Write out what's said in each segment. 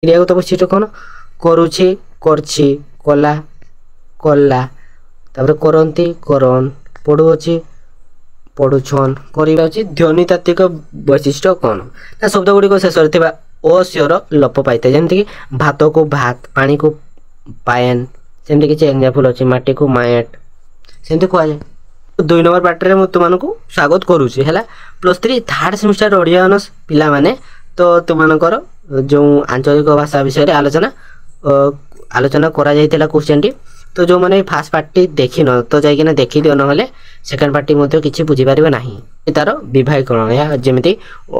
କ୍ରିୟାଗତ ବୈଶିଷ୍ଟ୍ୟ କ'ଣ? କରୁଛି, କରିଛି, କଲା, କଲା, ତାପରେ କରନ୍ତି, କରନ୍, ପଢ଼ୁଅଛି, ପଢ଼ୁଛନ୍, କରିବା ଅଛି। ଧ୍ୱନିତାତ୍ତ୍ୱିକ ବୈଶିଷ୍ଟ୍ୟ କ'ଣ? ନା ଶବ୍ଦ ଗୁଡ଼ିକ ଶେଷରେ ଥିବା ଅସ୍ୱର ଲୋପ ପାଇଥାଏ। ଯେମିତିକି ଭାତକୁ ଭାତ, ପାଣିକୁ ପାଏନ୍, ସେମିତି କିଛି ଏକ୍ଜାମ୍ପଲ୍ ଅଛି। ମାଟିକୁ ମାଏଟ୍, ସେମିତି କୁହାଯାଏ। 2 ନମ୍ବର ପାର୍ଟରେ ମୁଁ ତୁମମାନଙ୍କୁ ସ୍ୱାଗତ କରୁଛି ହେଲା। +3 ଥାର୍ଡ଼ ସେମିଷ୍ଟାର ଓଡ଼ିଆ ଅନର୍ସ ପିଲାମାନେ, ତ ତୁମମାନଙ୍କର ଯେଉଁ ଆଞ୍ଚଳିକ ଭାଷା ବିଷୟରେ ଆଲୋଚନା କରାଯାଇଥିଲା କ୍ୱେଶ୍ଚନଟି। ତ ଯେଉଁମାନେ ଫାର୍ଷ୍ଟ ପାର୍ଟଟି ଦେଖିନ ତ ଯାଇକିନା ଦେଖିଦିଅ, ନହେଲେ ସେକେଣ୍ଡ ପାର୍ଟଟି ମଧ୍ୟ କିଛି ବୁଝିପାରିବେ ନାହିଁ। ତାର ବିଭାଗୀକରଣ, ଏହା ଯେମିତି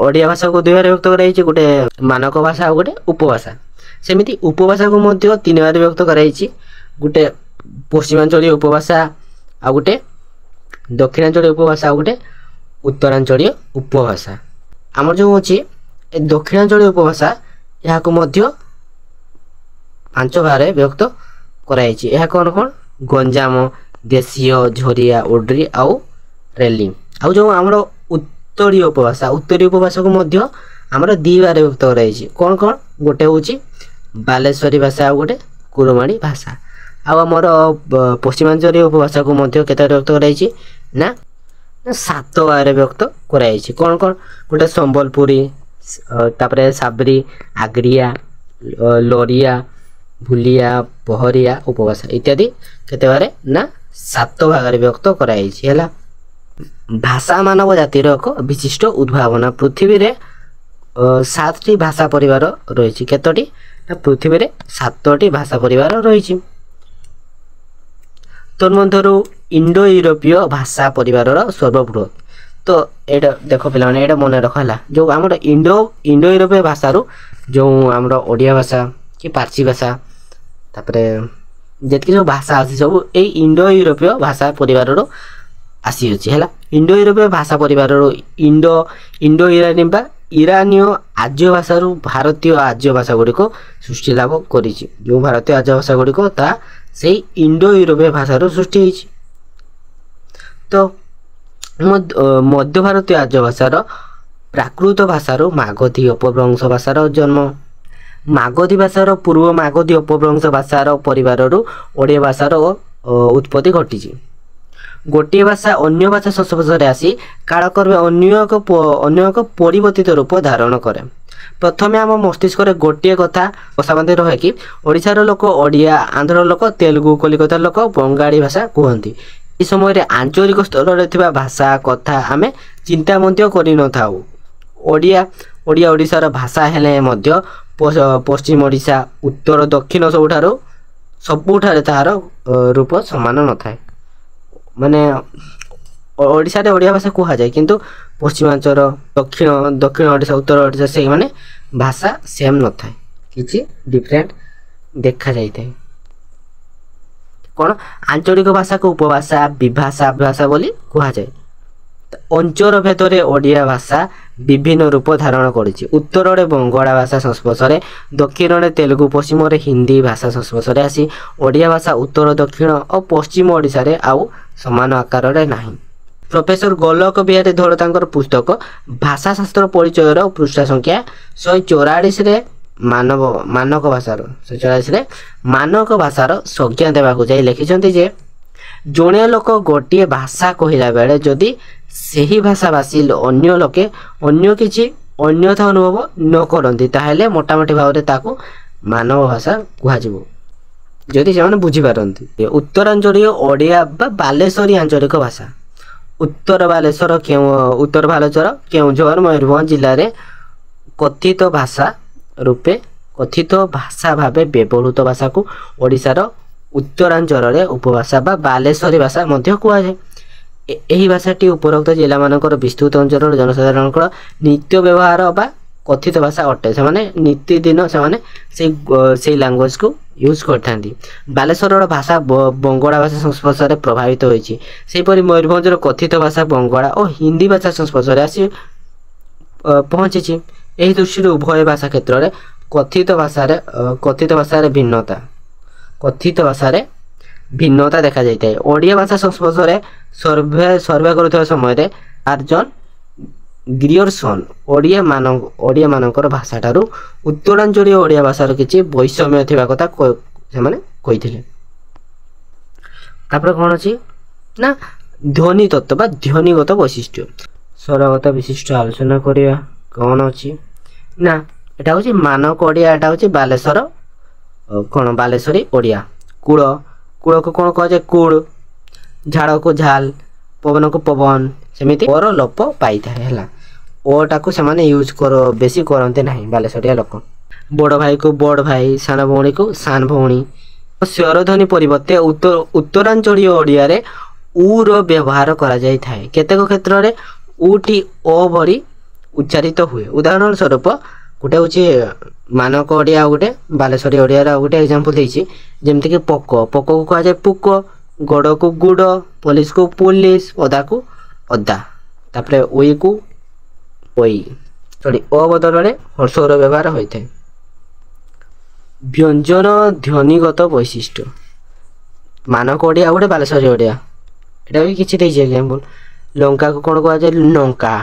ଓଡ଼ିଆ ଭାଷାକୁ 2 ଭାଗରେ ବିଭକ୍ତ କରାଯାଇଛି, ଗୋଟେ ମାନକ ଭାଷା ଆଉ ଗୋଟେ ଉପଭାଷା। ସେମିତି ଉପଭାଷାକୁ ମଧ୍ୟ 3 ଭାଗରେ ବିଭକ୍ତ କରାଯାଇଛି, ଗୋଟେ ପଶ୍ଚିମାଞ୍ଚଳୀୟ ଉପଭାଷା, ଆଉ ଗୋଟେ ଦକ୍ଷିଣାଞ୍ଚଳୀୟ ଉପଭାଷା, ଆଉ ଗୋଟେ ଉତ୍ତରାଞ୍ଚଳୀୟ ଉପଭାଷା। ଆମର ଯେଉଁ ଅଛି ଏ ଦକ୍ଷିଣାଞ୍ଚଳୀୟ ଉପଭାଷା, ଏହାକୁ ମଧ୍ୟ 5 ଭାଗରେ ବିଭକ୍ତ କରାଯାଇଛି। ଏହା କ'ଣ କ'ଣ? ଗଞ୍ଜାମ, ଦେଶୀୟ, ଝରିଆ, ଓଡ୍ରି ଆଉ ରେଲି। ଆଉ ଯେଉଁ ଆମର ଉତ୍ତରୀୟ ଉପଭାଷାକୁ ମଧ୍ୟ ଆମର 2 ଭାଗରେ ବିଭକ୍ତ କରାଯାଇଛି। କ'ଣ କ'ଣ? ଗୋଟେ ହେଉଛି ବାଲେଶ୍ୱରୀ ଭାଷା, ଆଉ ଗୋଟେ କୁରୁମାଡ଼ି ଭାଷା। ଆଉ ଆମର ପଶ୍ଚିମାଞ୍ଚଳୀୟ ଉପଭାଷାକୁ ମଧ୍ୟ କେତେ ବିଭକ୍ତ କରାଯାଇଛି? ନା 7 ଭାଗରେ ବିଭକ୍ତ କରାଯାଇଛି। କ'ଣ କ'ଣ? ଗୋଟେ ସମ୍ବଲପୁରୀ, ତାପରେ ସାବରୀ, ଆଗ୍ରିଆ, ଲରିଆ, ଭୁଲିଆ, ପହରିଆ ଉପଭାଷା ଇତ୍ୟାଦି କେତେ ଭାଗରେ? ନା 7 ଭାଗରେ ବିଭକ୍ତ କରାଯାଇଛି ହେଲା। ଭାଷା ମାନବ ଜାତିର ଏକ ବିଶିଷ୍ଟ ଉଦ୍ଭାବନା। ପୃଥିବୀରେ 7ଟି ଭାଷା ପରିବାର ରହିଛି। କେତୋଟି? ନା ପୃଥିବୀରେ 7ଟି ଭାଷା ପରିବାର ରହିଛି। ତନ୍ମଧ୍ୟରୁ ଇଣ୍ଡୋ ୟୁରୋପୀୟ ଭାଷା ପରିବାରର ସର୍ବବୃହତ। ତ ଏଇଟା ଦେଖ ପିଲାମାନେ, ଏଇଟା ମନେ ରଖ ହେଲା। ଯେଉଁ ଆମର ଇଣ୍ଡୋ ୟୁରୋପୀୟ ଭାଷାରୁ ଯେଉଁ ଆମର ଓଡ଼ିଆ ଭାଷା କି ପାର୍ସୀ ଭାଷା, ତାପରେ ଯେତିକି ସବୁ ଭାଷା ଅଛି ସବୁ ଏଇ ଇଣ୍ଡୋ ୟୁରୋପୀୟ ଭାଷା ପରିବାରରୁ ଆସିଅଛି ହେଲା। ଇଣ୍ଡୋ ୟୁରୋପୀୟ ଭାଷା ପରିବାରରୁ ଇଣ୍ଡୋ ଇରାନୀ ବା ଇରାନୀୟ ଆର୍ଯ୍ୟ ଭାଷାରୁ ଭାରତୀୟ ଆର୍ଯ୍ୟ ଭାଷା ଗୁଡ଼ିକ ସୃଷ୍ଟି ଲାଭ କରିଛି। ଯେଉଁ ଭାରତୀୟ ଆର୍ଯ୍ୟ ଭାଷା ଗୁଡ଼ିକ ତାହା ସେଇ ଇଣ୍ଡୋ ୟୁରୋପୀୟ ଭାଷାରୁ ସୃଷ୍ଟି ହେଇଛି। ତ ମଧ୍ୟ ଭାରତୀୟ ଆର୍ଯ୍ୟ ଭାଷାର ପ୍ରାକୃତ ଭାଷାରୁ ମାଗଧୀ ଅପଭ୍ରଂଶ ଭାଷାର ଜନ୍ମ। ମାଗଧୀ ଭାଷାର ପୂର୍ବ ମାଗଧୀ ଅପଭ୍ରଂଶ ଭାଷାର ପରିବାରରୁ ଓଡ଼ିଆ ଭାଷାର ଉତ୍ପତ୍ତି ଘଟିଛି। ଗୋଟିଏ ଭାଷା ଅନ୍ୟ ଭାଷା ସଂସ୍ପର୍ଶରେ ଆସି କାଳକ୍ରମେ ଅନ୍ୟ ଏକ ପରିବର୍ତ୍ତିତ ରୂପ ଧାରଣ କରେ। ପ୍ରଥମେ ଆମ ମସ୍ତିଷ୍କରେ ଗୋଟିଏ କଥା ବସାବନ୍ଧି ରହେ କି ଓଡ଼ିଶାର ଲୋକ ଓଡ଼ିଆ, ଆନ୍ଧ୍ରର ଲୋକ ତେଲୁଗୁ, କଲିକତାର ଲୋକ ବଙ୍ଗାଳୀ ଭାଷା କୁହନ୍ତି। ଏହି ସମୟରେ ଆଞ୍ଚଳିକ ସ୍ତରରେ ଥିବା ଭାଷା କଥା ଆମେ ଚିନ୍ତା ମଧ୍ୟ କରିନଥାଉ। ଓଡ଼ିଶାର ଭାଷା ହେଲେ ମଧ୍ୟ ପଶ୍ଚିମ ଓଡ଼ିଶା, ଉତ୍ତର, ଦକ୍ଷିଣ ସବୁଠାରେ ତାହାର ରୂପ ସମାନ ନଥାଏ। ମାନେ ଓଡ଼ିଶାରେ ଓଡ଼ିଆ ଭାଷା କୁହାଯାଏ, କିନ୍ତୁ ପଶ୍ଚିମାଞ୍ଚଳ, ଦକ୍ଷିଣ ଓଡ଼ିଶା, ଉତ୍ତର ଓଡ଼ିଶା ସେଇମାନେ ଭାଷା ସେମ୍ ନଥାଏ, କିଛି ଡିଫରେଣ୍ଟ ଦେଖାଯାଇଥାଏ। କ'ଣ? ଆଞ୍ଚଳିକ ଭାଷାକୁ ଉପଭାଷା, ବିଭାଷା, ଭାଷା ବୋଲି କୁହାଯାଏ। ଅଞ୍ଚଳ ଭେଦରେ ଓଡ଼ିଆ ଭାଷା ବିଭିନ୍ନ ରୂପ ଧାରଣ କରିଛି। ଉତ୍ତରରେ ବଙ୍ଗଳା ଭାଷା ସଂସ୍ପର୍ଶରେ, ଦକ୍ଷିଣରେ ତେଲୁଗୁ, ପଶ୍ଚିମରେ ହିନ୍ଦୀ ଭାଷା ସଂସ୍ପର୍ଶରେ ଆସି ଓଡ଼ିଆ ଭାଷା ଉତ୍ତର, ଦକ୍ଷିଣ ଓ ପଶ୍ଚିମ ଓଡ଼ିଶାରେ ଆଉ ସମାନ ଆକାରରେ ନାହିଁ। ପ୍ରଫେସର ଗୋଲକ ବିହାରୀ ଧଳ ତାଙ୍କର ପୁସ୍ତକ ଭାଷାଶାସ୍ତ୍ର ପରିଚୟର ପୃଷ୍ଠା ସଂଖ୍ୟା 144ରେ ମାନକ ଭାଷାର ସଂଜ୍ଞା ଦେବାକୁ ଯାଇ ଲେଖିଛନ୍ତି ଯେ ଜଣେ ଲୋକ ଗୋଟିଏ ଭାଷା କହିଲା ବେଳେ ଯଦି ସେହି ଭାଷାଭାଷୀ ଅନ୍ୟ ଲୋକେ ଅନ୍ୟ କିଛି ଅନ୍ୟଥା ଅନୁଭବ ନ କରନ୍ତି ତାହେଲେ ମୋଟାମୋଟି ଭାବରେ ତାକୁ ମାନବ ଭାଷା କୁହାଯିବ, ଯଦି ସେମାନେ ବୁଝିପାରନ୍ତି। ଉତ୍ତରାଞ୍ଚଳୀୟ ଓଡ଼ିଆ ବା ବାଲେଶ୍ୱରୀ ଆଞ୍ଚଳିକ ଭାଷା। ଉତ୍ତର ବାଲେଶ୍ୱର କେଉଁଝର ମୟୂରଭଞ୍ଜ ଜିଲ୍ଲାରେ କଥିତ ଭାଷା ଭାବେ ବ୍ୟବହୃତ ଭାଷାକୁ ଓଡ଼ିଶାର ଉତ୍ତରାଞ୍ଚଳରେ ଉପଭାଷା ବା ବାଲେଶ୍ୱରୀ ଭାଷା ମଧ୍ୟ କୁହାଯାଏ। ଏହି ଭାଷାଟି ଉପରୋକ୍ତ ଜିଲ୍ଲାମାନଙ୍କର ବିସ୍ତୃତ ଅଞ୍ଚଳର ଜନସାଧାରଣଙ୍କର ନିତ୍ୟ ବ୍ୟବହାର ବା କଥିତ ଭାଷା ଅଟେ। ସେମାନେ ନିତିଦିନ ସେଇ ଲାଙ୍ଗୁଏଜକୁ ୟୁଜ୍ କରିଥାନ୍ତି। ବାଲେଶ୍ୱରର ଭାଷା ବଙ୍ଗଳା ଭାଷା ସଂସ୍ପର୍ଶରେ ପ୍ରଭାବିତ ହୋଇଛି। ସେହିପରି ମୟୂରଭଞ୍ଜର କଥିତ ଭାଷା ବଙ୍ଗଳା ଓ ହିନ୍ଦୀ ଭାଷା ସଂସ୍ପର୍ଶରେ ଆସି ପହଞ୍ଚିଛି। ଏହି ଦୃଷ୍ଟିରୁ ଉଭୟ ଭାଷା କ୍ଷେତ୍ରରେ କଥିତ ଭାଷାରେ ଭିନ୍ନତା ଦେଖାଯାଇଥାଏ। ଓଡ଼ିଆ ଭାଷା ସଂସ୍ପର୍ଶରେ ସର୍ଭେ କରୁଥିବା ସମୟରେ 4 ଜଣ ଗ୍ରିୟରସନ୍ ଓଡ଼ିଆ ମାନଙ୍କର ଭାଷାଠାରୁ ଉତ୍ତରାଞ୍ଚଳୀୟ ଓଡ଼ିଆ ଭାଷାର କିଛି ବୈଷମ୍ୟ ଥିବା କଥା ସେମାନେ କହିଥିଲେ। ତାପରେ କ'ଣ ଅଛି ନା ଧ୍ୱନି ତତ୍ତ୍ୱ ବା ଧ୍ୱନିଗତ ବୈଶିଷ୍ଟ୍ୟ। ସ୍ୱରଗତ ବିଶିଷ୍ଟ ଆଲୋଚନା କରିବା କ'ଣ ଅଛି ନା ଏଟା ହେଉଛି ମାନକ ଓଡ଼ିଆ, ଏଟା ହେଉଛି ବାଲେଶ୍ୱର କ'ଣ ବାଲେଶ୍ୱରୀ ଓଡ଼ିଆ। କୂଳକୁ କ'ଣ କୁହାଯାଏ କୁଳ, ଝାଡ଼କୁ ଝାଲ, ପବନକୁ ପବନ, ସେମିତି ଓର ଲୋପ ପାଇଥାଏ ହେଲା। ଓଟାକୁ ସେମାନେ ବେଶୀ କରନ୍ତି ନାହିଁ ବାଲେଶ୍ୱରିଆ ଲୋକ। ବଡ଼ ଭାଇକୁ ବଡ଼ ଭାଇ, ସାନ ଭଉଣୀକୁ ସାନ ଭଉଣୀ। ସ୍ୱରଧ୍ୱନି ପରିବର୍ତ୍ତେ ଉତ୍ତରାଞ୍ଚଳୀୟ ଓଡ଼ିଆରେ ଉର ବ୍ୟବହାର କରାଯାଇଥାଏ। କେତେକ କ୍ଷେତ୍ରରେ ଉଟି ଓ ଭଳି ଉଚ୍ଚାରିତ ହୁଏ। ଉଦାହରଣ ସ୍ୱରୂପ ଗୋଟେ ହେଉଛି ମାନକ ଓଡ଼ିଆ, ଆଉ ଗୋଟେ ବାଲେଶ୍ୱରୀ ଓଡ଼ିଆର ଆଉ ଗୋଟେ ଏକ୍ଜାମ୍ପଲ୍ ଦେଇଛି, ଯେମିତିକି ପୋକକୁ କୁହାଯାଏ ପୁକ, ଗଡ଼କୁ ଗୁଡ଼, ପୋଲିସକୁ ପୁଲିସ, ଅଦାକୁ ଅଦା। ତାପରେ ଉଇକୁ ଓଇ, ଓ ବଦଳରେ ହର୍ଷର ବ୍ୟବହାର ହୋଇଥାଏ। ବ୍ୟଞ୍ଜନ ଧ୍ୱନିଗତ ବୈଶିଷ୍ଟ୍ୟ। ମାନକ ଓଡ଼ିଆ ଆଉ ଗୋଟେ ବାଲେଶ୍ୱରୀ ଓଡ଼ିଆ, ଏଇଟା ବି କିଛି ଦେଇଛି ଏକ୍ଜାମ୍ପଲ୍। ଲଙ୍କାକୁ କ'ଣ କୁହାଯାଏ ଲଙ୍କା,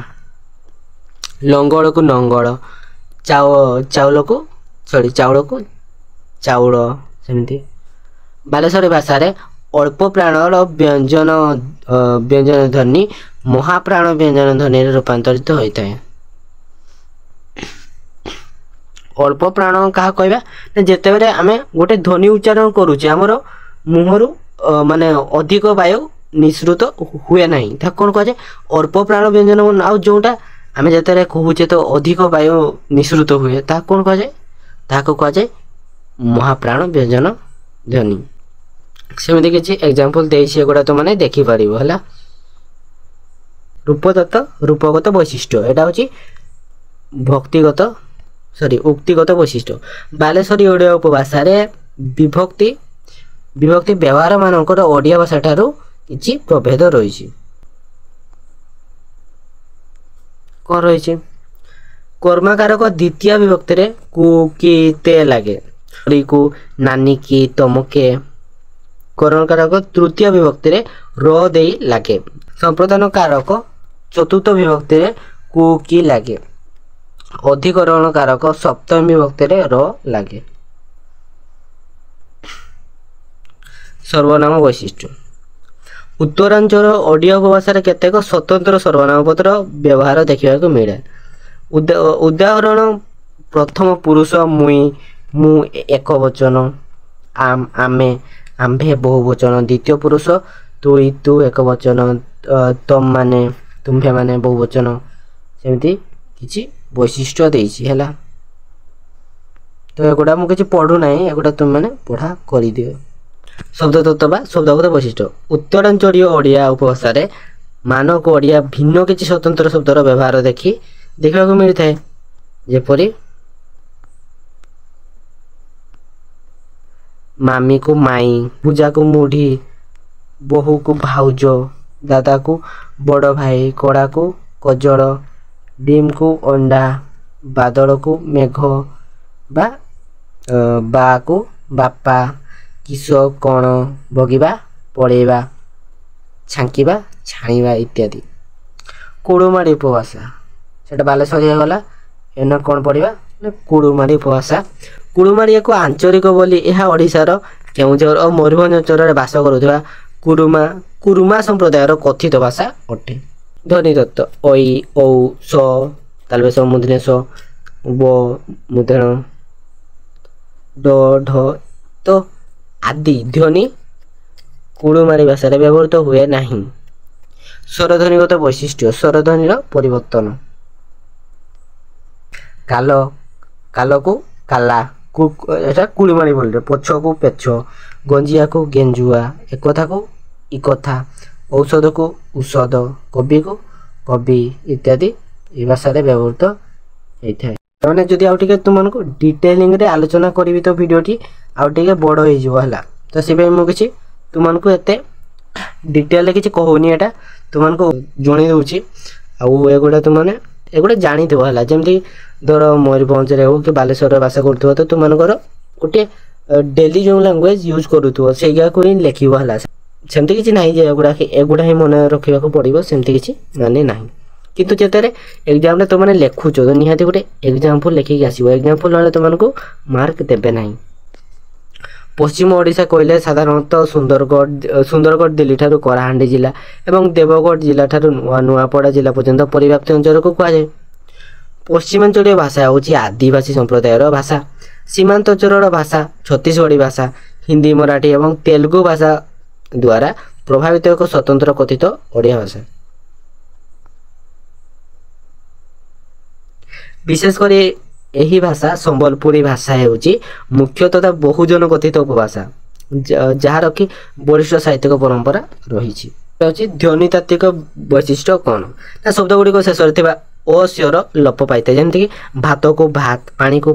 ଲଙ୍ଗଳକୁ ନଙ୍ଗଳ, ଚାଉଳକୁ ଚାଉଳ। ସେମିତି ବାଲେଶ୍ୱରୀ ଭାଷାରେ ଅଳ୍ପ ପ୍ରାଣର ବ୍ୟଞ୍ଜନ ଧ୍ୱନି ମହାପ୍ରାଣ ବ୍ୟଞ୍ଜନ ଧ୍ୱନିରେ ରୂପାନ୍ତରିତ ହୋଇଥାଏ। ଅଳ୍ପ ପ୍ରାଣ କାହା କହିବା ନା ଯେତେବେଳେ ଆମେ ଗୋଟେ ଧ୍ୱନି ଉଚ୍ଚାରଣ କରୁଛେ ଆମର ମୁହଁରୁ ମାନେ ଅଧିକ ବାୟୁ ନିଃସୃତ ହୁଏ ନାହିଁ, ତାକୁ କ'ଣ କୁହାଯାଏ ଅଳ୍ପ ପ୍ରାଣ ବ୍ୟଞ୍ଜନ। ଆଉ ଯେଉଁଟା ଆମେ ଯେତେବେଳେ କହୁଛେ ତ ଅଧିକ ବାୟୁ ନିଃସୃତ ହୁଏ ତାହାକୁ କ'ଣ କୁହାଯାଏ, ତାହାକୁ କୁହାଯାଏ ମହାପ୍ରାଣ ବ୍ୟଞ୍ଜନ ଧ୍ୱନି। ସେମିତି କିଛି ଏକ୍ଜାମ୍ପଲ୍ ଦେଇଛି, ଏଗୁଡ଼ା ତୁମେ ଦେଖିପାରିବ ହେଲା। ରୂପଗତ ବୈଶିଷ୍ଟ୍ୟ, ଏଇଟା ହେଉଛି ଉକ୍ତିଗତ ବୈଶିଷ୍ଟ୍ୟ। ବାଲେଶ୍ୱରୀ ଓଡ଼ିଆ ଉପଭାଷାରେ ବିଭକ୍ତି ବ୍ୟବହାର ମାନଙ୍କର ଓଡ଼ିଆ ଭାଷା ଠାରୁ କିଛି ପ୍ରଭେଦ ରହିଛି। କ'ଣ ରହିଛି? କର୍ମକାରକ ଦ୍ୱିତୀୟ ବିଭକ୍ତିରେ କୁ କି ତେ ଲାଗେ, କୁ ନାନୀ କି ତମକେ। କର୍ମକାରକ ତୃତୀୟ ବିଭକ୍ତିରେ ର ଦେଇ ଲାଗେ। ସମ୍ପ୍ରଦାନ କାରକ ଚତୁର୍ଥ ବିଭକ୍ତିରେ କୁ କି ଲାଗେ। ଅଧିକରଣ କାରକ ସପ୍ତମ ବିଭକ୍ତିରେ ର ଲାଗେ। ସର୍ବନାମ ବୈଶିଷ୍ଟ୍ୟ। ଉତ୍ତରାଞ୍ଚଳ ଓଡ଼ିଆ ଉପଭାଷାରେ କେତେକ ସ୍ୱତନ୍ତ୍ର ସର୍ବନାମ ପଦର ବ୍ୟବହାର ଦେଖିବାକୁ ମିଳେ। ଉଦାହରଣ ପ୍ରଥମ ପୁରୁଷ ମୁଇଁ, ମୁଁ ଏକ ବଚନ, ଆମେ, ଆମ୍ଭେ ବହୁ ବଚନ। ଦ୍ୱିତୀୟ ପୁରୁଷ ତୁଇ, ତୁ ଏକ ବଚନ, ତମମାନେ, ତୁମ୍ଭେମାନେ ବହୁ ବଚନ। ସେମିତି କିଛି ବୈଶିଷ୍ଟ୍ୟ ଦେଇଛି ହେଲା। ତ ଏଗୁଡ଼ା ମୁଁ କିଛି ପଢ଼ୁନାହିଁ, ଏଗୁଡ଼ା ତୁମମାନେ ପଢ଼ା କରିଦିଅ। ଶବ୍ଦତତ୍ତ୍ୱ ବା ଶବ୍ଦଗତ ବୈଶିଷ୍ଟ୍ୟ। ଉତ୍ତରାଞ୍ଚଳୀୟ ଓଡ଼ିଆ ଉପଭାଷାରେ ମାନକ ଓଡ଼ିଆ ଭିନ୍ନ କିଛି ସ୍ୱତନ୍ତ୍ର ଶବ୍ଦର ବ୍ୟବହାର ଦେଖିବାକୁ ମିଳିଥାଏ। ଯେପରି ମାମିକୁ ମାଇଁ, ପୂଜାକୁ ମୁଢ଼ି, ବୋହୂକୁ ଭାଉଜ, ଦାଦାକୁ ବଡ଼ ଭାଇ, କଡ଼ାକୁ କଜଳ, ଡିମ୍କୁ ଅଣ୍ଡା, ବାଦଳକୁ ମେଘ ବା ବାକୁ ବାପା, କିସ କ'ଣ, ଭୋଗିବା ପଳେଇବା, ଛାଙ୍କିବା ଛାଣିବା ଇତ୍ୟାଦି। କୁଡ଼ୁମାଡ଼ି ଉପଭାଷା, ସେଟା ବାଲେଶ୍ୱରୀ ଗଲା। ଏନ କ'ଣ ପଢ଼ିବା ନା କୁଡ଼ୁମାଡ଼ି ଉପଭାଷା। କୁଡ଼ୁମାଡ଼ି ଏକ ଆଞ୍ଚଳିକ ବୋଲି ଏହା ଓଡ଼ିଶାର କେଉଁଝର ଓ ମୟୂରଭଞ୍ଜ ଅଞ୍ଚଳରେ ବାସ କରୁଥିବା କୁରୁମା ସମ୍ପ୍ରଦାୟର କଥିତ ଭାଷା ଅଟେ। ଧ୍ୱନି ତତ୍ତ୍ୱ ଐ, ଔ, ସ, ତାଲବେଶ ମୂର୍ଧନ୍ୟ ଷ, ବ ମୂର୍ଧନ୍ୟ ଡ଼, ଢ ତ ଆଦି ଧ୍ୱନି କୁଡ଼ୁମାଡ଼ି ଭାଷାରେ ବ୍ୟବହୃତ ହୁଏ ନାହିଁ। ସ୍ୱରଧ୍ୱନିଗତ ବୈଶିଷ୍ଟ୍ୟ। ସ୍ୱରଧ୍ୱନିର ପରିବର୍ତ୍ତନ। କାଲକୁ କାଲା, ଏଟା କୁଡ଼ୁମାଡ଼ି ବୋଲିରେ। ପଛକୁ ପେଛ, ଗଞ୍ଜିଆକୁ ଗେଞ୍ଜୁଆ, ଏକଥାକୁ ଇକଥା, ଔଷଧକୁ ଔଷଧ, କବିକୁ କବି ଇତ୍ୟାଦି ଏ ଭାଷାରେ ବ୍ୟବହୃତ ହେଇଥାଏ। ମାନେ ଯଦି ଆଉ ଟିକେ ତୁମମାନଙ୍କୁ ଡିଟେଲିଂରେ ଆଲୋଚନା କରିବି ତ ଭିଡ଼ିଓଟି ଆଉ ଟିକେ ବଡ଼ ହେଇଯିବ ହେଲା। ତ ସେଥିପାଇଁ ମୁଁ କିଛି ତୁମମାନଙ୍କୁ ଏତେ ଡିଟେଲରେ କିଛି କହୁନି, ଏଇଟା ତୁମମାନଙ୍କୁ ଜଣେଇ ଦେଉଛି। ଆଉ ଏଗୁଡ଼ା ଜାଣିଥିବ ହେଲା। ଯେମିତି ଧର ମୟୂରଭଞ୍ଜରେ ହେଉ କି ବାଲେଶ୍ୱରରେ ଭାଷା କରୁଥିବ ତ ତୁମମାନଙ୍କର ଗୋଟିଏ ଡେଲି ଯେଉଁ ଲାଙ୍ଗୁଏଜ ୟୁଜ୍ କରୁଥିବ ସେଇଗାକୁ ହିଁ ଲେଖିବ ହେଲା। ସେମିତି କିଛି ନାହିଁ ଯେ ଏଗୁଡ଼ା ହିଁ ମନେ ରଖିବାକୁ ପଡ଼ିବ, ସେମିତି କିଛି ମାନେ ନାହିଁ। କିନ୍ତୁ ଯେତେବେଳେ ଏକ୍ଜାମ୍ରେ ତୁମେ ଲେଖୁଛ ତ ନିହାତି ଗୋଟେ ଏକ୍ଜାମ୍ପଲ୍ ଲେଖିକି ଆସିବ। ଏକ୍ଜାମ୍ପଲ୍ ନହେଲେ ତୁମମାନଙ୍କୁ ମାର୍କ ଦେବେ ନାହିଁ। ପଶ୍ଚିମ ଓଡ଼ିଶା କହିଲେ ସାଧାରଣତଃ ସୁନ୍ଦରଗଡ଼ ଦିଲ୍ଲୀ ଠାରୁ କଳାହାଣ୍ଡି ଜିଲ୍ଲା ଏବଂ ଦେବଗଡ଼ ଜିଲ୍ଲା ଠାରୁ ନୂଆପଡ଼ା ଜିଲ୍ଲା ପର୍ଯ୍ୟନ୍ତ ପରିବ୍ୟାପ୍ତ ଅଞ୍ଚଳକୁ କୁହାଯାଏ। ପଶ୍ଚିମାଞ୍ଚଳୀୟ ଭାଷା ହେଉଛି ଆଦିବାସୀ ସମ୍ପ୍ରଦାୟର ଭାଷା। ସୀମାନ୍ତ ଅଞ୍ଚଳର ଭାଷା ଛତିଶଗଡ଼ି ଭାଷା, ହିନ୍ଦୀ, ମରାଠୀ ଏବଂ ତେଲୁଗୁ ଭାଷା ଦ୍ୱାରା ପ୍ରଭାବିତ ଏକ ସ୍ୱତନ୍ତ୍ର କଥିତ ଓଡ଼ିଆ ଭାଷା। ବିଶେଷ କରି ଏହି ଭାଷା ସମ୍ବଲପୁରୀ ଭାଷା ହେଉଛି ମୁଖ୍ୟ ତଥା ବହୁଜନ କଥିତ ଉପଭାଷା, ଯାହାର କି ବରିଷ୍ଠ ସାହିତ୍ୟିକ ପରମ୍ପରା ରହିଛି। ହେଉଛି ଧ୍ୱନିତାତ୍ତ୍ୱିକ ବୈଶିଷ୍ଟ୍ୟ କ'ଣ ନା ଶବ୍ଦ ଗୁଡ଼ିକ ଶେଷରେ ଥିବା ଓ ସ୍ୱର ଲୋପ ପାଇଥାଏ। ଯେମିତିକି ଭାତକୁ ଭାତ, ପାଣିକୁ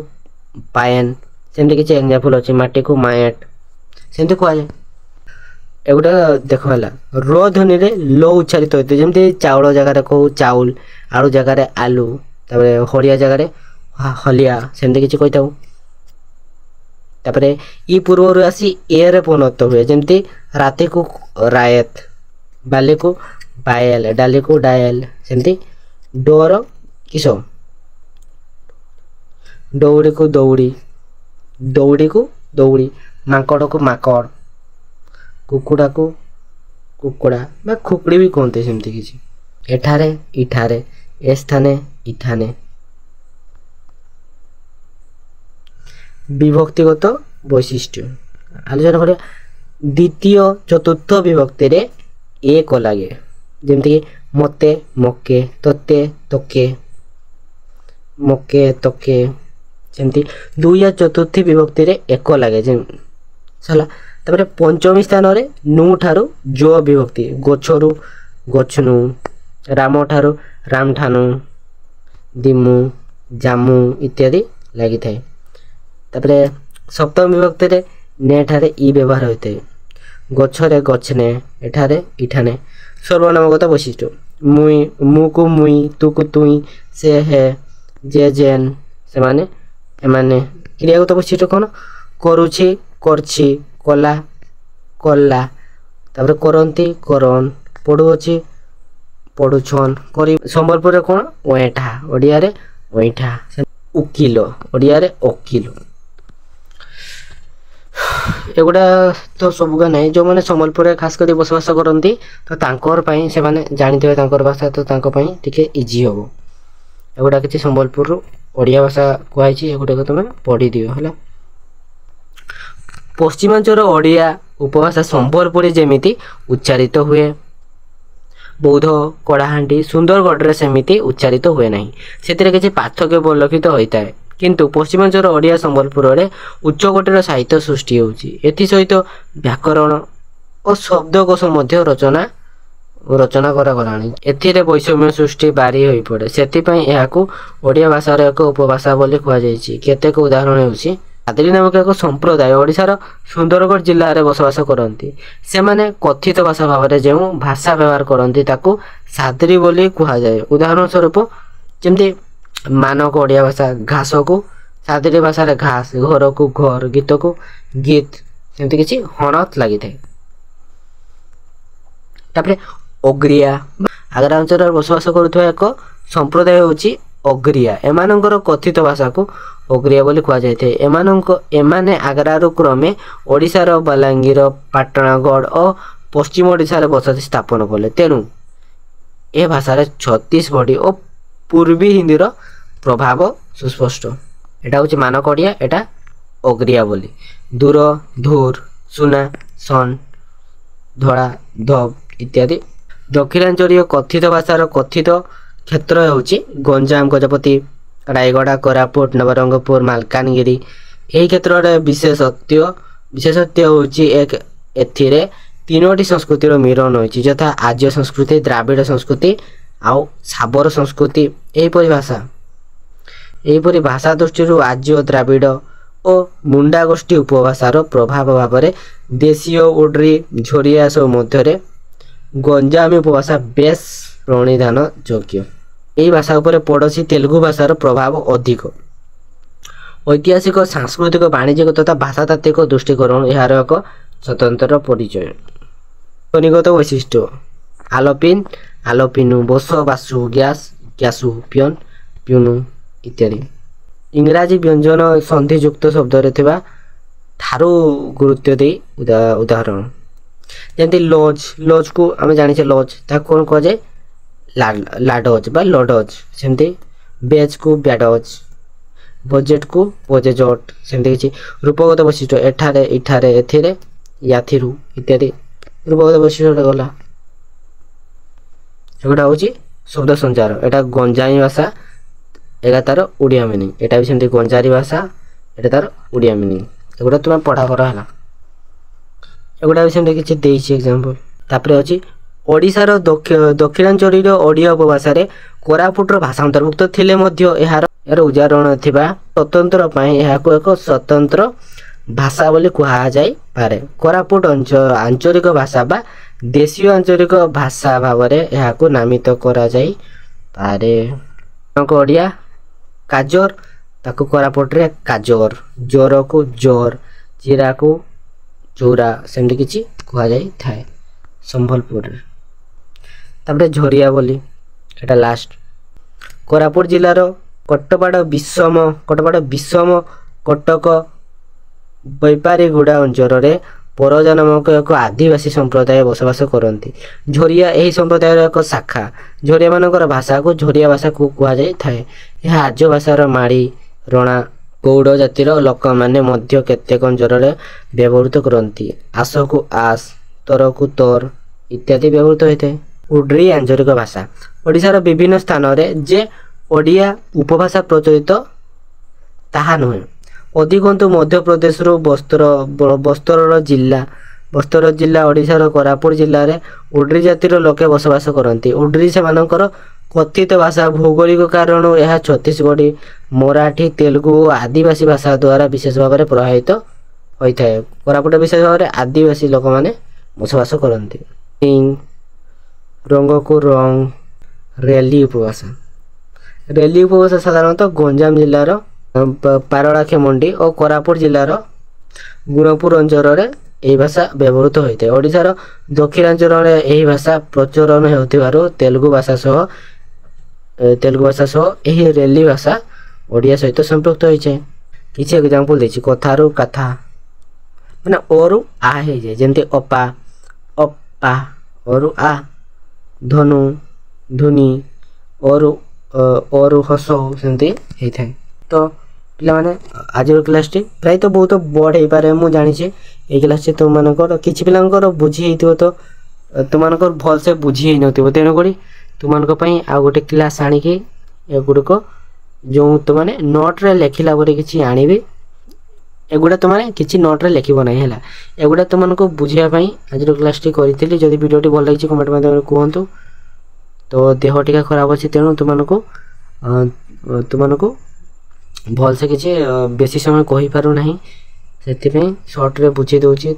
ପାଏନ୍, ସେମିତି କିଛି ଏକ୍ଜାମ୍ପଲ୍ ଅଛି ମାଟିକୁ ମାଏଟ୍, ସେମିତି କୁହାଯାଏ। ଏଗୁଡ଼ା ଦେଖ ହେଲା ର ଧ୍ୱନିରେ ଲ ଉଚ୍ଚାରିତ ହୋଇଥାଏ। ଯେମିତି ଚାଉଳ ଜାଗାରେ କହୁ ଚାଉଲ, ଆଳୁ ଜାଗାରେ ଆଲୁ, ତାପରେ ହଳିଆ ଜାଗାରେ ହଲିଆ, ସେମିତି କିଛି କହିଥାଉ। ତାପରେ ଇ ପୂର୍ବରୁ ଆସି ଏରେ ପରିଣତ ହୁଏ। ଯେମିତି ରାତିକୁ ରାୟତ, ବାଲିକୁ ବାଏଲ, ଡାଲିକୁ ଡାଏଲ, ସେମିତି ଡୋର କିସ ଦୌଡ଼ିକୁ ଦୌଡ଼ି, ଦୌଡ଼ିକୁ ଦୌଡ଼ି, ମାଙ୍କଡ଼କୁ ମାକଡ଼, କୁକୁଡ଼ାକୁ କୁକୁଡ଼ା ବା ଖୁକୁଡ଼ି ବି କୁହନ୍ତି ସେମିତି କିଛି। ଏଠାରେ ଇଠାରେ, ଏ ସ୍ଥାନେ ଇଥାନେ। ବିଭକ୍ତିଗତ ବୈଶିଷ୍ଟ୍ୟ ଆଲୋଚନା କରିବା। ଦ୍ୱିତୀୟ ଚତୁର୍ଥ ବିଭକ୍ତିରେ ଏକ ଲାଗେ। ଯେମିତିକି ମୋତେ, ମକେ, ତୋତେ, ତୋକେ, ମକେ, ତୋକେ। ସେମିତି ଦୁଇ ଆଉ ଚତୁର୍ଥୀ ବିଭକ୍ତିରେ ଏକ ଲାଗେ ହେଲା। ତାପରେ ପଞ୍ଚମୀ ସ୍ଥାନରେ ନୁ ଠାରୁ ଜୋ ବିଭକ୍ତି, ଗଛରୁ ଗଛନୁ, ରାମ ଠାରୁ ରାମଠାନୁ, ଦିମୁ, ଜାମୁ ଇତ୍ୟାଦି ଲାଗିଥାଏ। ତାପରେ ସପ୍ତମ ବିଭକ୍ତିରେ ନେ ଠାରେ ଇ ବ୍ୟବହାର ହୋଇଥାଏ। ଗଛରେ ଗଛନେ, ଏଠାରେ ଇଠାନେ। ସର୍ବନାମଗତ ବୈଶିଷ୍ଟ୍ୟ ମୁଇଁ, ମୁକୁ ମୁଇଁ, ତୁକୁ ତୁଇଁ, ସେ ହେ, ଯେ ଯେନ୍, ସେମାନେ ଏମାନେ। କ୍ରିୟାଗତ ବୈଶିଷ୍ଟ୍ୟ କ'ଣ? କରୁଛି, କରଛି, କଲା, କଲା। ତାପରେ କରନ୍ତି, କରନ୍, ପଢ଼ୁଅଛି, ପଢ଼ୁଛନ୍, କରି। ସମ୍ବଲପୁରରେ କ'ଣ? ଅଇଁଠା, ଓଡ଼ିଆରେ ଅଇଁଠା। ଉକିଲ, ଓଡ଼ିଆରେ ଓକିଲ। ଏଗୁଡ଼ା ତ ସବୁକା ନାହିଁ। ଯେଉଁମାନେ ସମ୍ବଲପୁରରେ ଖାସ୍ କରି ବସବାସ କରନ୍ତି ତ ତାଙ୍କର ପାଇଁ ସେମାନେ ଜାଣିଥିବେ ତାଙ୍କର ଭାଷା, ତ ତାଙ୍କ ପାଇଁ ଟିକେ ଇଜି ହେବ। ଏଗୁଡ଼ା କିଛି ସମ୍ବଲପୁରରୁ ଓଡ଼ିଆ ଭାଷା କୁହାଯାଇଛି, ଏଗୁଡ଼ାକ ତୁମେ ପଢ଼ିଦିଅ ହେଲା। ପଶ୍ଚିମାଞ୍ଚଳ ଓଡ଼ିଆ ଉପଭାଷା ସମ୍ବଲପୁରୀ ଯେମିତି ଉଚ୍ଚାରିତ ହୁଏ, ବୌଦ୍ଧ, କଳାହାଣ୍ଡି, ସୁନ୍ଦରଗଡ଼ରେ ସେମିତି ଉଚ୍ଚାରିତ ହୁଏ ନାହିଁ। ସେଥିରେ କିଛି ପାର୍ଥକ୍ୟ ପରିଲକ୍ଷିତ ହୋଇଥାଏ। କିନ୍ତୁ ପଶ୍ଚିମାଞ୍ଚଳ ଓଡ଼ିଆ ସମ୍ବଲପୁରରେ ଉଚ୍ଚକୋଟୀର ସାହିତ୍ୟ ସୃଷ୍ଟି ହେଉଛି। ଏଥିସହିତ ବ୍ୟାକରଣ ଓ ଶବ୍ଦକୋଷ ମଧ୍ୟ ରଚନା କରାଗଲାଣି। ଏଥିରେ ବୈଷମ୍ୟ ସୃଷ୍ଟି ବାରି ହୋଇପଡ଼େ। ସେଥିପାଇଁ ଏହାକୁ ଓଡ଼ିଆ ଭାଷାର ଏକ ଉପଭାଷା ବୋଲି କୁହାଯାଇଛି। କେତେକ ଉଦାହରଣ ହେଉଛି ସାଦରୀ ନାମକ ଏକ ସମ୍ପ୍ରଦାୟ ଓଡ଼ିଶାର ସୁନ୍ଦରଗଡ଼ ଜିଲ୍ଲାରେ ବସବାସ କରନ୍ତି। ସେମାନେ କଥିତ ଭାଷା ଭାବରେ ଯେଉଁ ଭାଷା ବ୍ୟବହାର କରନ୍ତି ତାକୁ ସାଦରୀ ବୋଲି କୁହାଯାଏ। ଉଦାହରଣ ସ୍ୱରୂପ ଯେମିତି ମାନକ ଓଡ଼ିଆ ଭାଷା ଘାସକୁ ସାଦରୀ ଭାଷାରେ ଘାସ, ଘରକୁ ଘର, ଗୀତକୁ ଗୀତ, ସେମିତି କିଛି ହଣତ ଲାଗିଥାଏ। ତାପରେ ଅଗ୍ରିଆ ଆଗ୍ରା ଅଞ୍ଚଳରେ ବସବାସ କରୁଥିବା ଏକ ସମ୍ପ୍ରଦାୟ ହେଉଛି ଅଗ୍ରିଆ। ଏମାନଙ୍କର କଥିତ ଭାଷାକୁ ଅଗ୍ରିଆ ବୋଲି କୁହାଯାଇଥାଏ। ଏମାନେ ଆଗ୍ରାରୁ କ୍ରମେ ଓଡ଼ିଶାର ବଲାଙ୍ଗୀର, ପାଟଣାଗଡ଼ ଓ ପଶ୍ଚିମ ଓଡ଼ିଶାରେ ବସତି ସ୍ଥାପନ କଲେ। ତେଣୁ ଏ ଭାଷାରେ ଛତିଶଗଡ଼ି ଓ ପୂର୍ବୀ ହିନ୍ଦୀର ପ୍ରଭାବ ସୁସ୍ପଷ୍ଟ। ଏଟା ହେଉଛି ମାନକ ଓଡ଼ିଆ, ଏଟା ଅଗ୍ରିଆ ବୋଲି। ଦୂର, ଧୂର, ସୁନା, ସନ୍, ଧଳା, ଧବ ଇତ୍ୟାଦି। ଦକ୍ଷିଣାଞ୍ଚଳୀୟ କଥିତ ଭାଷାର କଥିତ କ୍ଷେତ୍ର ହେଉଛି ଗଞ୍ଜାମ, ଗଜପତି, ରାୟଗଡ଼ା, କୋରାପୁଟ, ନବରଙ୍ଗପୁର, ମାଲକାନଗିରି। ଏହି କ୍ଷେତ୍ରରେ ବିଶେଷତ୍ୱ ହେଉଛି ଏଥିରେ ତିନୋଟି ସଂସ୍କୃତିର ମିଳନ ହୋଇଛି, ଯଥା ଆର୍ଯ୍ୟ ସଂସ୍କୃତି, ଦ୍ରାବିଡ଼ ସଂସ୍କୃତି ଆଉ ଶାବର ସଂସ୍କୃତି। ଏହିପରି ଭାଷା ଦୃଷ୍ଟିରୁ ଆର୍ଯ୍ୟ, ଦ୍ରାବିଡ଼ ଓ ମୁଣ୍ଡା ଗୋଷ୍ଠୀ ଉପଭାଷାର ପ୍ରଭାବ ଭାବରେ ଦେଶୀୟ, ଓଡ୍ରି, ଝୋରିଆ ସବୁ ମଧ୍ୟରେ ଗଞ୍ଜାମୀ ଉପଭାଷା ବେଶ ପ୍ରଣିଧାନ ଯୋଗ୍ୟ। ଏହି ଭାଷା ଉପରେ ପଡ଼ୋଶୀ ତେଲୁଗୁ ଭାଷାର ପ୍ରଭାବ ଅଧିକ। ଐତିହାସିକ, ସାଂସ୍କୃତିକ, ବାଣିଜ୍ୟିକ ତଥା ଭାଷାତାତ୍ତ୍ୱିକ ଦୃଷ୍ଟିକୋଣରୁ ଏହାର ଏକ ସ୍ୱତନ୍ତ୍ର ପରିଚୟ। ଧ୍ୱନିଗତ ବୈଶିଷ୍ଟ୍ୟ ଆଲପିନ ଆଲୋ ପିନୁ, ବସ ବାସୁ, ଗ୍ୟାସ ଗ୍ୟାସୁ, ପିଅନ ପିଉନୁ ଇତ୍ୟାଦି। ଇଂରାଜୀ ବ୍ୟଞ୍ଜନ ସନ୍ଧିଯୁକ୍ତ ଶବ୍ଦରେ ଥିବା ଠାରୁ ଗୁରୁତ୍ୱ ଦେଇ ଉଦାହରଣ ଯେମିତି ଲଜ୍, ଲଜ୍କୁ ଆମେ ଜାଣିଛେ ଲଜ୍ ତାକୁ କ'ଣ କୁହାଯାଏ ଲାଡଜ୍ ବା ଲଡଜ୍। ସେମିତି ବେଜ୍କୁ ବ୍ୟାଡଜ୍, ବଜେଟ୍କୁ ବଜେଜଟ୍। ସେମିତି କିଛି ରୂପଗତ ବୈଶିଷ୍ଟ୍ୟ ଏଠାରେ, ଇଠାରେ, ଏଥିରେ, ୟାଥିରୁ ଇତ୍ୟାଦି ରୂପଗତ ବୈଶିଷ୍ଟ୍ୟ ଗଲା। ଏଗୁଡ଼ା ହେଉଛି ଶବ୍ଦ ସଞ୍ଚାର। ଏଇଟା ଗଞ୍ଜାମୀ ଭାଷା, ଏଇଟା ତାର ଓଡ଼ିଆ ମିନିଂ। ଏଇଟା ବି ସେମିତି ଗଞ୍ଜାରୀ ଭାଷା, ଏଇଟା ତାର ଓଡ଼ିଆ ମିନିଂ। ଏଗୁଡ଼ା ତୁମେ ପଢ଼ା କର ହେଲା। ଏଗୁଡ଼ା ବି ସେମିତି କିଛି ଦେଇଛି ଏକ୍ଜାମ୍ପଲ୍। ତାପରେ ଅଛି ଓଡ଼ିଶାର ଦକ୍ଷିଣାଞ୍ଚଳୀୟ ଓଡ଼ିଆ ଉପଭାଷାରେ କୋରାପୁଟର ଭାଷା ଅନ୍ତର୍ଭୁକ୍ତ ଥିଲେ ମଧ୍ୟ ଏହାର ଉଚ୍ଚାରଣ ଥିବା ସ୍ୱତନ୍ତ୍ର ପାଇଁ ଏହାକୁ ଏକ ସ୍ୱତନ୍ତ୍ର ଭାଷା ବୋଲି କୁହାଯାଇପାରେ। କୋରାପୁଟ ଆଞ୍ଚଳିକ ଭାଷା ବା ଦେଶୀୟ ଆଞ୍ଚଳିକ ଭାଷା ଭାବରେ ଏହାକୁ ନାମିତ କରାଯାଇପାରେ। ଓଡ଼ିଆ କାଜର, ତାକୁ କୋରାପୁଟରେ କାଜର, ଜୋରକୁ ଜୋର, ଚିରାକୁ ଚୋରା, ସେମିତି କିଛି କୁହାଯାଇଥାଏ ସମ୍ବଲପୁରରେ। ତାପରେ ଝରିଆ ବୋଲି, ଏଟା ଲାଷ୍ଟ। କୋରାପୁଟ ଜିଲ୍ଲାର କଟପାଡ଼ ବିଷମ କଟକ ବୈପାରିଗୁଡ଼ା ଅଞ୍ଚଳରେ ପରଜା ନାମକ ଏକ ଆଦିବାସୀ ସମ୍ପ୍ରଦାୟ ବସବାସ କରନ୍ତି। ଝରିଆ ଏହି ସମ୍ପ୍ରଦାୟର ଏକ ଶାଖା। ଝରିଆମାନଙ୍କର ଭାଷାକୁ ଝରିଆ ଭାଷା କୁହାଯାଇଥାଏ। ଏହା ଆର୍ଯ୍ୟ ଭାଷାର ମାଳି, ରଣା, ଗୌଡ଼ ଜାତିର ଲୋକମାନେ ମଧ୍ୟ କେତେକ ଅଞ୍ଚଳରେ ବ୍ୟବହୃତ କରନ୍ତି। ଆସକୁ ଆସ, ତରକୁ ତର ଇତ୍ୟାଦି ବ୍ୟବହୃତ ହୋଇଥାଏ। ଉଡ୍ରି ଆଞ୍ଚଳିକ ଭାଷା। ଓଡ଼ିଶାର ବିଭିନ୍ନ ସ୍ଥାନରେ ଯେ ଓଡ଼ିଆ ଉପଭାଷା ପ୍ରଚଳିତ ତାହା ନୁହେଁ। ଅଧିକନ୍ତୁ ମଧ୍ୟପ୍ରଦେଶରୁ ବସ୍ତର ଜିଲ୍ଲା ଓଡ଼ିଶାର କୋରାପୁଟ ଜିଲ୍ଲାରେ ଉଡ୍ରି ଜାତିର ଲୋକେ ବସବାସ କରନ୍ତି। ଉଡ୍ରି ସେମାନଙ୍କର କଥିତ ଭାଷା। ଭୌଗୋଳିକ କାରଣରୁ ଏହା ଛତିଶଗଡ଼ି, ମରାଠୀ, ତେଲୁଗୁ ଓ ଆଦିବାସୀ ଭାଷା ଦ୍ୱାରା ବିଶେଷ ଭାବରେ ପ୍ରଭାବିତ ହୋଇଥାଏ। କୋରାପୁଟ ବିଶେଷ ଭାବରେ ଆଦିବାସୀ ଲୋକମାନେ ବସବାସ କରନ୍ତି। ରଙ୍ଗକୁ ରଙ୍ଗ, ରେଲି ଉପଭାଷା। ରେଲି ଉପଭାଷା ସାଧାରଣତଃ ଗଞ୍ଜାମ ଜିଲ୍ଲାର ପାରଳାଖେମୁଣ୍ଡି ଓ କୋରାପୁଟ ଜିଲ୍ଲାର ଗୁଣପୁର ଅଞ୍ଚଳରେ ଏହି ଭାଷା ବ୍ୟବହୃତ ହୋଇଥାଏ। ଓଡ଼ିଶାର ଦକ୍ଷିଣାଞ୍ଚଳରେ ଏହି ଭାଷା ପ୍ରଚଳନ ହେଉଥିବାରୁ ତେଲୁଗୁ ଭାଷା ସହ ଏହି ରେଲି ଭାଷା ଓଡ଼ିଆ ସହିତ ସମ୍ପୃକ୍ତ ହୋଇଥାଏ। କିଛି ଏକ୍ଜାମ୍ପଲ୍ ଦେଇଛି। କଥାରୁ କଥା ମାନେ ଅରୁ ଆ ହେଇଯାଏ, ଯେମିତି ଅପା, ଅପା, ଅରୁ ଆ, ଧନୁ, ଧୁନି, ଅରୁ ହସ, ସେମିତି ହେଇଥାଏ। ତ ପିଲାମାନେ ଆଜିର କ୍ଲାସ୍ଟି ପ୍ରାୟତଃ ବହୁତ ବଡ଼ ହେଇପାରେ, ମୁଁ ଜାଣିଛି। ଏଇ କ୍ଲାସ୍ଟି ତୁମମାନଙ୍କର କିଛି ପିଲାଙ୍କର ବୁଝି ହେଇଥିବ, ତ ତୁମମାନଙ୍କର ଭଲସେ ବୁଝି ହେଇନଥିବ। ତେଣୁକରି ତୁମମାନଙ୍କ ପାଇଁ ଆଉ ଗୋଟେ କ୍ଲାସ୍ ଆଣିକି ଏଗୁଡ଼ିକ ଯେଉଁ ତୁମମାନେ ନୋଟ୍ରେ ଲେଖିଲା ପରେ କିଛି ଆଣିବି, ଏଗୁଡ଼ା ତୁମମାନେ କିଛି ନୋଟ୍ରେ ଲେଖିବ ନାହିଁ ହେଲା। ଏଗୁଡ଼ା ତୁମମାନଙ୍କୁ ବୁଝିବା ପାଇଁ ଆଜିର କ୍ଲାସ୍ଟି କରିଥିଲି। ଯଦି ଭିଡ଼ିଓଟି ଭଲ ଲାଗିଛି କମେଣ୍ଟ ମାଧ୍ୟମରେ କୁହନ୍ତୁ। ତ ଦେହ ଟିକେ ଖରାପ ଅଛି, ତେଣୁ ତୁମମାନଙ୍କୁ ଭଲସେ କିଛି ବେଶୀ ସମୟ କହିପାରୁନାହିଁ, ସେଥିପାଇଁ ସର୍ଟରେ ବୁଝେଇ ଦେଉଛି।